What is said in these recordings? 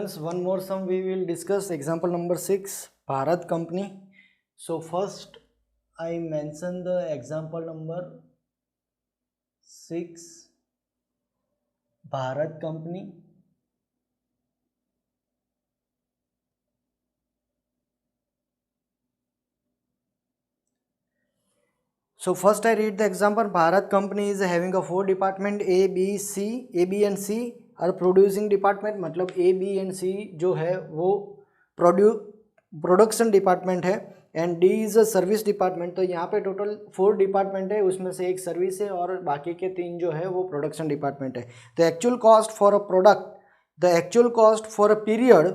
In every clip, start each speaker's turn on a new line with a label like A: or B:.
A: students, one more sum we will discuss. Example number 6, Bharat Company. So first I mention the example number 6, Bharat Company. So first I read the example. Bharat Company is having a 4 department A, B, C. A, B and C are producing department. मतलब A, B and C जो है वो production department है and D is a service department. तो यहाँ पे total 4 department है, उसमें से एक सर्विस है और बाकी के 3 जो है वो प्रोडक्शन डिपार्टमेंट है. तो actual cost for a product, the actual cost for a period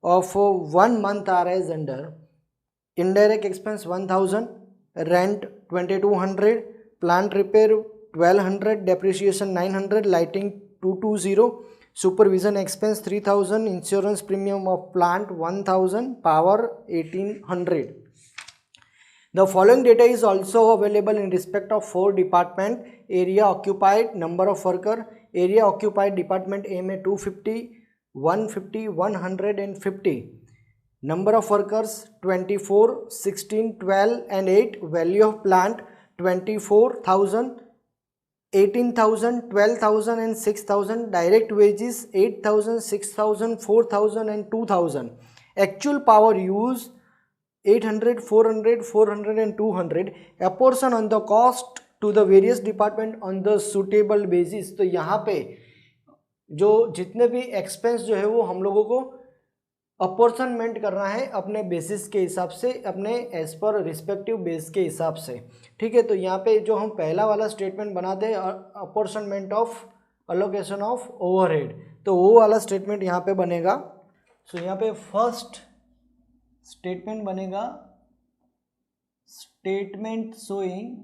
A: of 1 month are as under. Indirect expense 1000, rent 2200, plant repair 1200, depreciation 900, lighting 220, supervision expense 3000, insurance premium of plant 1000, power 1800. The following data is also available in respect of 4 department. Area occupied, number of worker. Area occupied department A में 250, 150, 100 and 50. Number of workers 24, 16, 12 and 8. Value of plant 24,000, 18,000, 12,000 and 6,000. Direct wages 8,000, 6,000, 4,000 and 2,000. Actual power use 800, 400, 400 and 200. Apportion on the cost to the various department on the suitable basis. तो यहाँ पे जो जितने भी expense जो है वो हम लोगों को अपॉर्शनमेंट करना है अपने बेसिस के हिसाब से, अपने एज पर रिस्पेक्टिव बेस के हिसाब से. ठीक है, तो यहाँ पे जो हम पहला वाला स्टेटमेंट बनाते हैं apportionment of allocation of overhead, तो वो वाला स्टेटमेंट यहाँ पे बनेगा. सो यहाँ पे फर्स्ट स्टेटमेंट बनेगा statement showing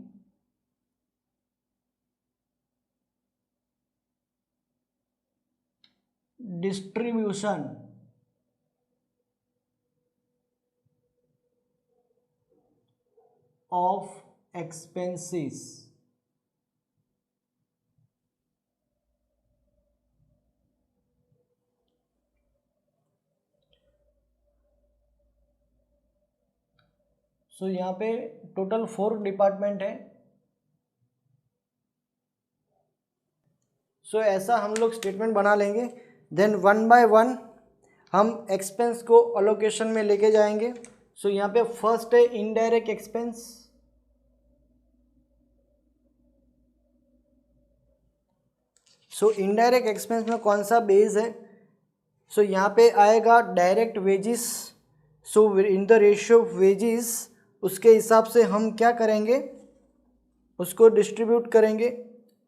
A: distribution of expenses. सो यहाँ पे टोटल 4 डिपार्टमेंट है. सो ऐसा हम लोग स्टेटमेंट बना लेंगे. देन 1 by 1 हम एक्सपेंस को अलोकेशन में लेके जाएंगे. सो यहाँ पे फर्स्ट है indirect expense. So indirect expense में कौन सा बेस है? सो यहाँ पे आएगा direct wages. So in the ratio of wages उसके हिसाब से हम क्या करेंगे, उसको डिस्ट्रीब्यूट करेंगे.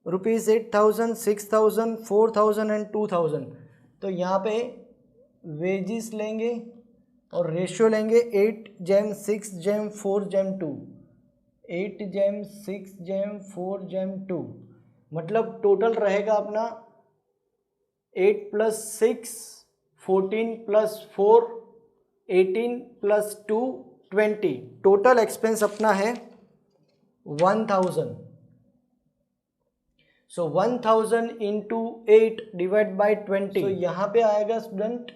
A: Rupees 8,000, 6,000, 4,000 and 2,000. तो यहाँ पे वेजिस लेंगे और रेशियो लेंगे 8:6:4:2. 8:6:4:2 मतलब टोटल रहेगा अपना 8 + 6 14 + 4 18 + 2 20. टोटल एक्सपेंस अपना है 1000. सो 1000 × 8 / 20. तो यहाँ पे आएगा स्टूडेंट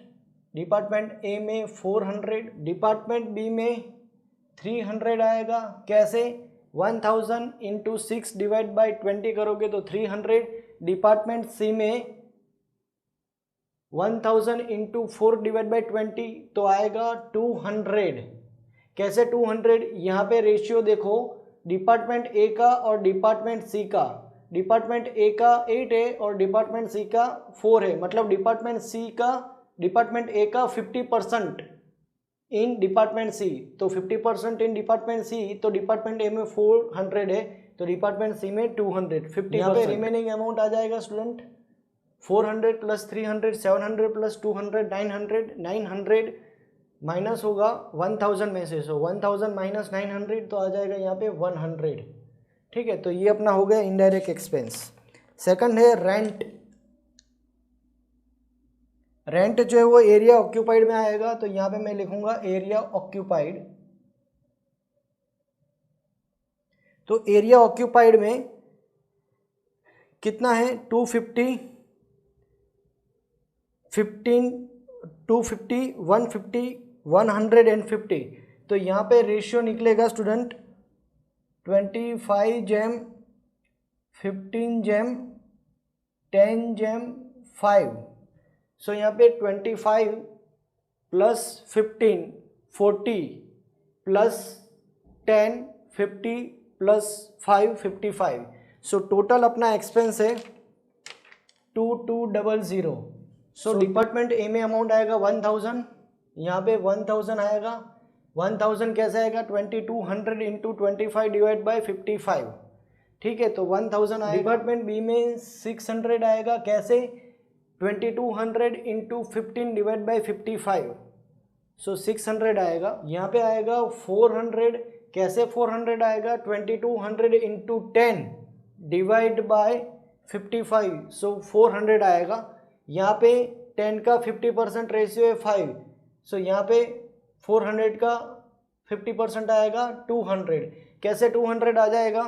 A: डिपार्टमेंट ए में 400, डिपार्टमेंट बी में 300 आएगा. कैसे? 1000 × 6 / 20 करोगे तो 300. डिपार्टमेंट सी में 1000 × 4 / 20 तो आएगा 200. कैसे 200? यहाँ पे रेशियो देखो डिपार्टमेंट ए का और डिपार्टमेंट सी का. डिपार्टमेंट ए का 8 है और डिपार्टमेंट सी का 4 है. मतलब डिपार्टमेंट ए का 50% इन डिपार्टमेंट सी, तो 50% इन डिपार्टमेंट सी. तो डिपार्टमेंट ए में 400 है तो डिपार्टमेंट सी में 200. 50 यहाँ पे रिमेनिंग अमाउंट आ जाएगा स्टूडेंट 400 + 300 700 + 200 900. 900 माइनस होगा 1000 में से. सो 1000 - 900 तो आ जाएगा यहाँ पे 100. ठीक है, तो ये अपना हो गया इनडायरेक्ट एक्सपेंस. सेकंड है रेंट. रेंट जो है वो एरिया ऑक्यूपाइड में आएगा. तो यहाँ पे मैं लिखूंगा एरिया ऑक्यूपाइड. तो एरिया ऑक्यूपाइड में कितना है? 250, 15 250, 150, 150, तो यहाँ पे रेशियो निकलेगा स्टूडेंट 25 जेम 15 जेम 10 जेम 5। सो यहाँ पे 25 plus 15 40 plus 10 50 plus 5 55। So total अपना एक्सपेंस है 2200। सो डिपार्टमेंट ए में अमाउंट आएगा 1000, यहाँ पे 1000 आएगा। 1000 कैसे आएगा 2200 इंटू 25 डिवाइड बाई 55, ठीक है, तो 1000 आएगा। डिपार्टमेंट बी में 600 आएगा, कैसे 2200 इंटू 15 डिवाइड बाई 55, सो 600 आएगा। यहाँ पे आएगा 400, कैसे 400 आएगा 2200 इंटू 10 डिवाइड बाय 55, सो 400 आएगा। यहाँ पे 10 का 50% रेशियो है 5, सो यहाँ पे 400 का 50% आएगा 200। कैसे 200 आ जाएगा,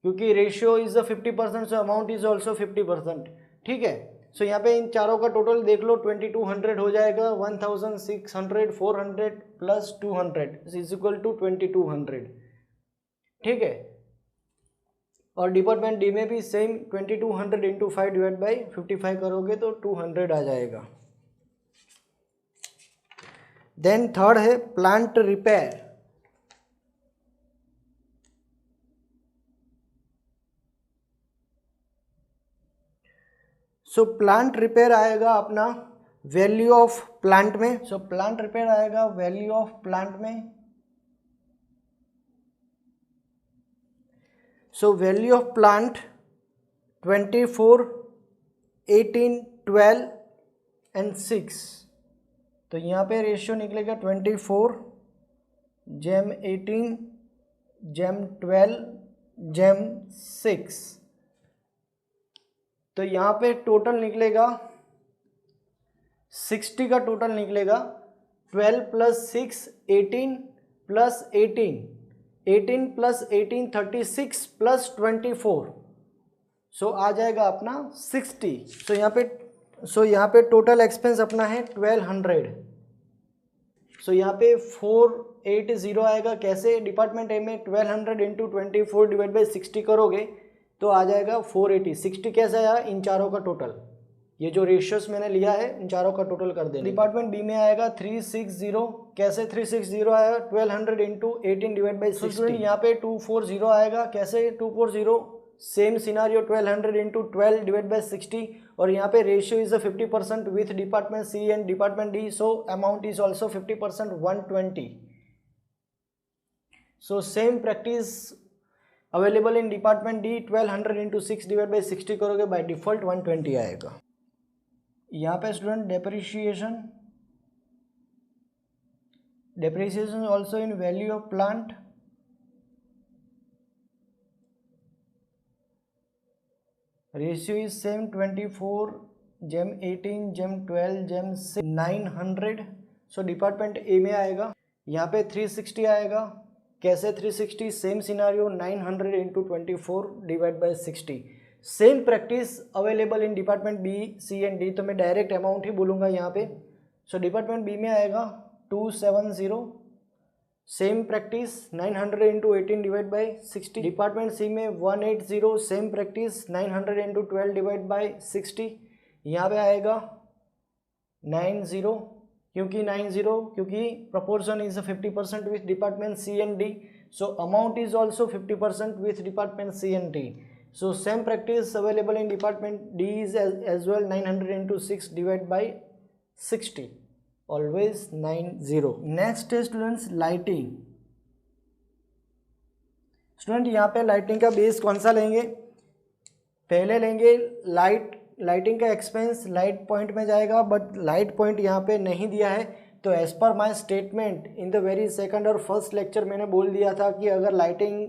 A: क्योंकि ratio is the 50%, so amount is also 50%, ठीक है। सो यहाँ पे इन चारों का टोटल देख लो 2200 हो जाएगा। 1600 400 प्लस 200 इज इक्वल टू 2200, ठीक है। और डिपार्टमेंट डी में भी सेम 2200 इंटू 5 डिवाइड बाई 55 करोगे तो 200 आ जाएगा। देन थर्ड है प्लांट रिपेयर। सो प्लांट रिपेयर आएगा अपना वैल्यू ऑफ प्लांट में। सो प्लांट रिपेयर आएगा वैल्यू ऑफ प्लांट में। So value of plant 24, 18, 12 and 6, तो यहाँ पे रेशियो निकलेगा 24 जेम 18 जेम 12 जेम 6, तो यहाँ पे टोटल निकलेगा 60 का टोटल निकलेगा। 12 प्लस 6 18 प्लस 18 प्लस 18 36 प्लस 24, सो आ जाएगा अपना 60। सो यहाँ पे टोटल एक्सपेंस अपना है 1200। सो यहाँ पे 480 आएगा, कैसे डिपार्टमेंट ए में 1200 इंटू 24 डिवाइड बाई 60 करोगे तो आ जाएगा 480। 60 कैसे आया, इन चारों का टोटल, ये जो रेशियोस मैंने लिया है इन चारों का टोटल कर देना। डिपार्टमेंट बी में आएगा 360, कैसे 360 आया 1200 इंटू 18 डिवाइड बाई 60। यहाँ पे 240 आएगा, कैसे 240, same scenario 1200 into 12 divide by 60, और यहाँ पे ratio is 50% with department C and department D, so amount is also 50% 120। So same practice available in department D. 1200 into 6 divide by 60 करोगे, बाय डिफॉल्ट 120 आएगा। यहाँ पे student depreciation also in value of plant. Ratio is same 24 जेम 18 जेम 12 जेम 6 900। So department A में आएगा, यहाँ पे 360 आएगा, कैसे 360, same scenario 900 into 24 divide by 60। Same practice available in department B C and D, तो मैं डायरेक्ट अमाउंट ही बोलूँगा यहाँ पे। सो डिपार्टमेंट बी में आएगा 270, same practice 900 into 18 divide by 60। Department C में 180, same practice 900 into 12 divide by 60। यहाँ पे आएगा 90, क्योंकि proportion is 50% with department C and D, so amount is also 50% with department C and D. So same practice available in department D is as well, 900 into 6 divided by 60, always 90. Next is students lighting. Student यहाँ पे lighting का base कौन सा लेंगे, पहले लेंगे lighting का expense light point में जाएगा, बट लाइट पॉइंट यहाँ पे नहीं दिया है। तो as per my statement in the very second और फर्स्ट लेक्चर मैंने बोल दिया था कि अगर लाइटिंग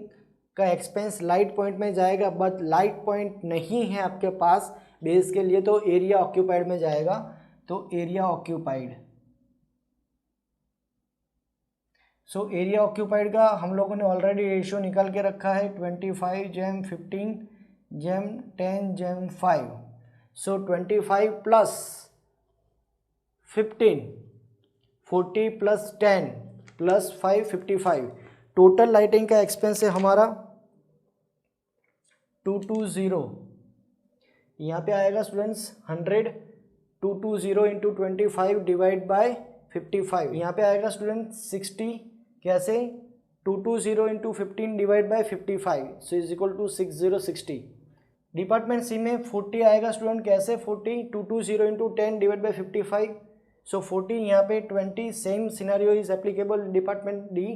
A: का एक्सपेंस लाइट पॉइंट में जाएगा बट लाइट पॉइंट नहीं है आपके पास बेस के लिए, तो एरिया ऑक्यूपाइड में जाएगा। तो area occupied, so area occupied का हम लोगों ने ऑलरेडी रेशियो निकाल के रखा है 25 जेम 15 जेम 10 जेम 5। सो 25 plus 15, 40 plus 10 plus 5 55। Total lighting का एक्सपेंस है हमारा 220। यहाँ पे आएगा स्टूडेंट्स 100, 220 इंटू 25 डिवाइड बाय 55। यहाँ पे आएगा स्टूडेंट 60, कैसे 220 into 15 divide by 55, so is equal to 6060। Department C में 40 आएगा स्टूडेंट, कैसे 40, 220 इंटू 10 डिवाइड बाय 55, सो 40 यहाँ पे 20। Same scenario is applicable department D,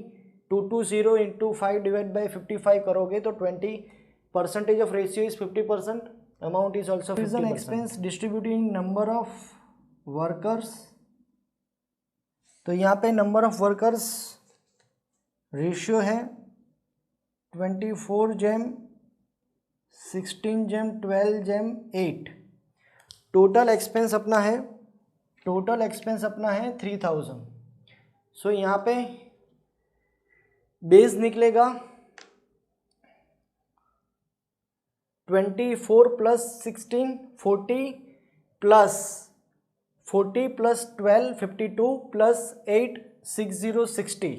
A: 220 into 5 divide by 55 करोगे तो 20, percentage of ratio is 50%, amount is also 50%। Expense distributing number of workers, तो यहाँ पे नंबर ऑफ वर्कर्स रेशियो है 24 jam 16 jam 12 jam 8। Total expense अपना है 3000। सो यहाँ पे बेस निकलेगा 24 प्लस 16 40 प्लस 12 52 प्लस 8 60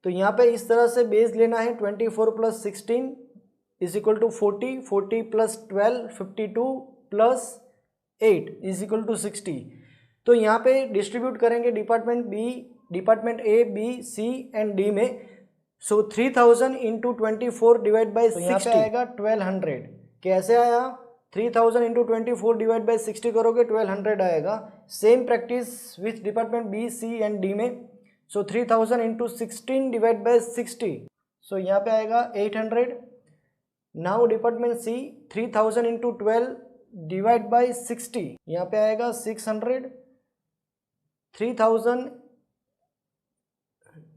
A: तो यहाँ पे इस तरह से बेस लेना है 24 plus 16 is equal to 40, 40 plus 12 52 plus 8 is equal to 60। तो यहाँ पे डिस्ट्रीब्यूट करेंगे department A B C and D में। सो 3000 इंटू 24 डिवाइड बाई 60 यहाँ पे आएगा 1200। कैसे आया, 3000 इंटू 24 डिवाइड बाई 60 करोगे 1200 आएगा। Same practice with department B C and D में। So 3000 into 16 divide by 60, so यहाँ पे आएगा 800। Now department C 3000 into 12 divide by 60, यहाँ पे आएगा 600। 3000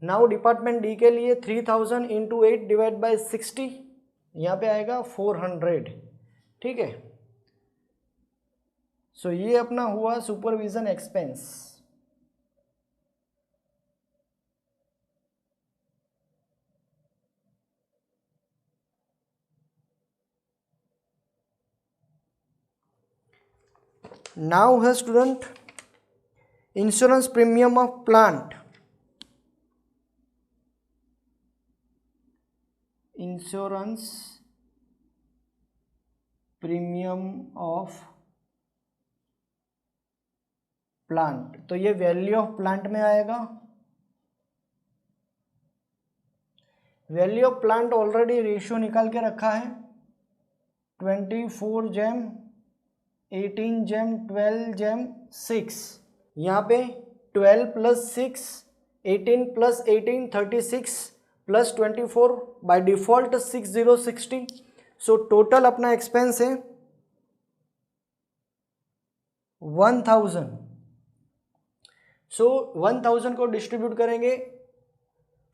A: नाउ डिपार्टमेंट डी के लिए 3000 इंटू 8 डिवाइड बाई 60, यहाँ पे आएगा 400। ठीक है, सो ये अपना हुआ सुपरविजन एक्सपेंस। नाउ है student insurance premium of plant. Insurance premium of plant, तो ये वैल्यू ऑफ प्लांट में आएगा। Value of plant already ratio निकाल के रखा है 24 जैम 18 जैम 12 जैम 6। यहाँ पे 12 plus 6 18 plus 18 36 plus 24 by default 6060। So total अपना एक्सपेंस है 1000। सो 1000 को डिस्ट्रीब्यूट करेंगे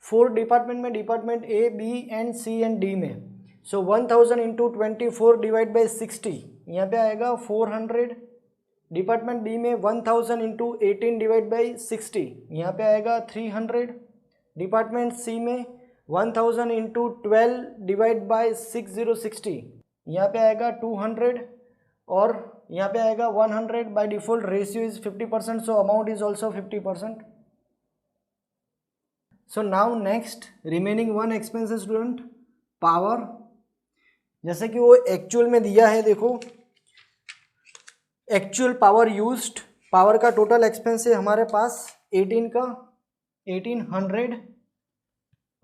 A: 4 डिपार्टमेंट में, department A B and C and D में। सो 1000 इंटू 24 डिवाइड बाई 60, यहाँ पे आएगा 400। डिपार्टमेंट डी में 1000 इंटू 18 डिवाइड बाई 60, यहाँ पे आएगा 300। डिपार्टमेंट सी में 1000 इंटू 12 डिवाइड बाई 6060, यहाँ पे आएगा 200 और यहाँ पे आएगा 100। By default ratio is 50%, so amount is also 50%। So now next remaining one expense है स्टूडेंट पावर। जैसे कि वो एक्चुअल में दिया है, देखो एक्चुअल पावर यूज्ड, पावर का टोटल एक्सपेंस है हमारे पास 1800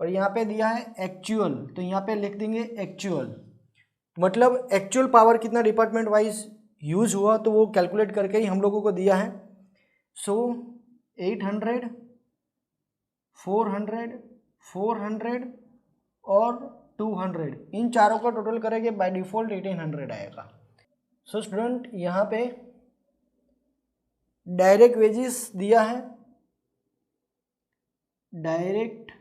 A: और यहाँ पे दिया है एक्चुअल, तो यहाँ पे लिख देंगे एक्चुअल, मतलब एक्चुअल पावर कितना डिपार्टमेंट वाइज यूज हुआ तो वो कैलकुलेट करके ही हम लोगों को दिया है। सो 800 400 400 और 200, इन चारों का टोटल करेंगे बाय डिफॉल्ट 1800 आएगा। सो स्टूडेंट यहाँ पे डायरेक्ट वेजेस दिया है, डायरेक्ट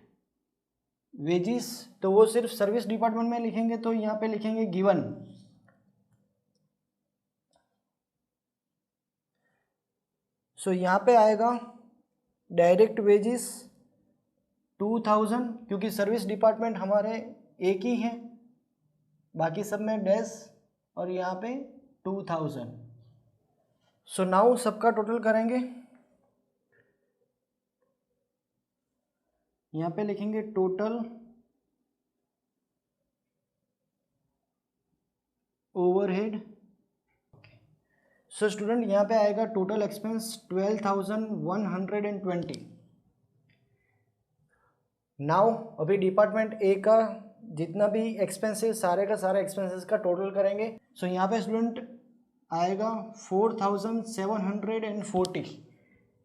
A: वेजेस तो वो सिर्फ सर्विस डिपार्टमेंट में लिखेंगे, तो यहाँ पे लिखेंगे गिवन। सो यहाँ पे आएगा डायरेक्ट वेजेस 2000, क्योंकि सर्विस डिपार्टमेंट हमारे एक ही हैं, बाकी सब में डैश और यहाँ पे 2000। सो नाउ सबका टोटल करेंगे यहाँ पे लिखेंगे टोटल ओवरहेड। सो स्टूडेंट यहाँ पे आएगा टोटल एक्सपेंस 12,120। नाउ अभी डिपार्टमेंट ए का जितना भी एक्सपेंसेस सारे का सारा एक्सपेंसेस का टोटल करेंगे। सो यहाँ पे स्टूडेंट आएगा 4,740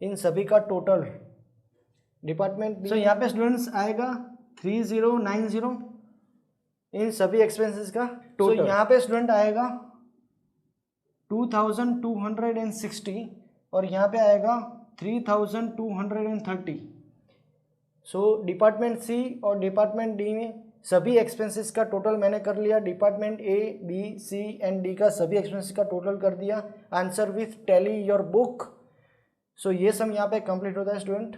A: इन सभी का टोटल डिपार्टमेंट। सो यहाँ पे स्टूडेंट्स आएगा 3090 इन सभी एक्सपेंसेस का टोटल। so, यहाँ पे स्टूडेंट आएगा 2260 और यहाँ पे आएगा 3230। सो डिपार्टमेंट सी और डिपार्टमेंट डी में सभी एक्सपेंसेस का टोटल मैंने कर लिया। Department A B C and D का सभी एक्सपेंसेस का टोटल कर दिया। Answer with tally your book. So ये सब यहाँ पे कंप्लीट होता है स्टूडेंट।